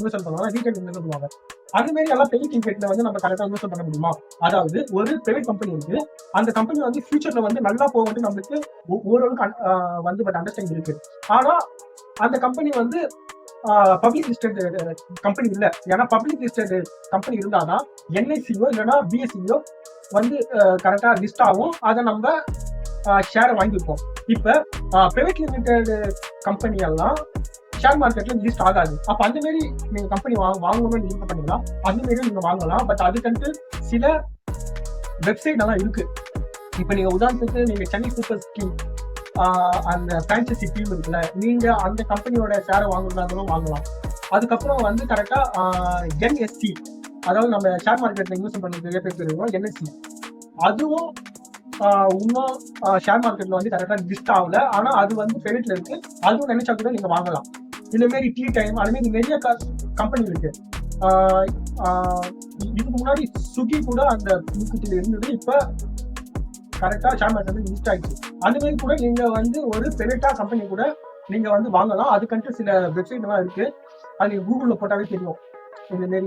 Invest பண்ணுவாங்க, retail invest பண்ணுவாங்க. அது மாதிரி எல்லாம் பெரிய கிரிக்கெட்ல வந்து நம்ம கரெக்டாக இன்வெஸ்ட் பண்ண முடியுமா? அதாவது ஒரு பிரைவேட் கம்பெனி இருக்கு, அந்த கம்பெனி வந்து ஃபியூச்சர்ல வந்து நல்லா போகுது நம்மளுக்கு ஓரளவுக்கு வந்து பட் அண்டர்ஸ்டாண்டிங் இருக்கு. ஆனா அந்த கம்பெனி வந்து பப்ளிக் லிஸ்டட் கம்பெனி இல்ல. ஏன்னா பப்ளிக் லிஸ்டட் கம்பெனி இருந்தாதான் என்ஐசியோ இல்லைன்னா பிஎஸ்சியோ வந்து கரெக்டா லிஸ்ட் ஆகும், அதை நம்ம ஷேரை வாங்கியிருப்போம். இப்ப பிரைவேட் லிமிடெட் கம்பெனி எல்லாம் ஷேர் மார்க்கெட்ல லிஸ்ட் ஆகாது. அப்ப அந்த மாதிரி நீங்க கம்பெனி வாங்கணும்னு நீங்க பண்ணீங்களா? அந்த மாதிரி நீங்க வாங்கலாம். பட் அதுக்கு சில வெப்சைட் எல்லாம் இருக்கு. இப்ப நீங்க உதாரணத்துக்கு நீங்க சென்னை சூப்பர் கிங் அந்த பிரான்சைசி டீம் இருக்குல்ல, நீங்க அந்த கம்பெனியோட ஷேரை வாங்கணும்னாலும் வாங்கலாம். அதுக்கப்புறம் வந்து கரெக்டா என்எஸ்சி, அதாவது நம்ம ஷேர் மார்க்கெட்ல இன்வெஸ்ட் பண்ணி நிறைய பேர் தெரியும் என்எஸ்சி, அதுவும் இன்னும் ஷேர் மார்க்கெட்ல வந்து கரெக்டா லிஸ்ட் ஆகல. ஆனா அது வந்து பிரைவேட்ல இருக்கு, அதுவும் நினைச்சா கூட நீங்க வாங்கலாம். இந்த மாதிரி டீ டைம் அது மாதிரி நிறைய கம்பெனி இருக்கு. இதுக்கு முன்னாடி சுகி கூட அந்த புதுக்குட்டில இருந்தது, இப்ப கரெக்டா ஷேர் மார்க்கெட் லிஸ்ட் ஆயிடுச்சு. அந்த மாதிரி கூட நீங்க வந்து ஒரு பிரைவேட்டா கம்பெனி கூட நீங்க வந்து வாங்கலாம். அதுக்கு சில வெப்சைட் எல்லாம் இருக்கு, அது நீங்க கூகுள்ல போட்டாவே தெரியும். இந்த மாதிரி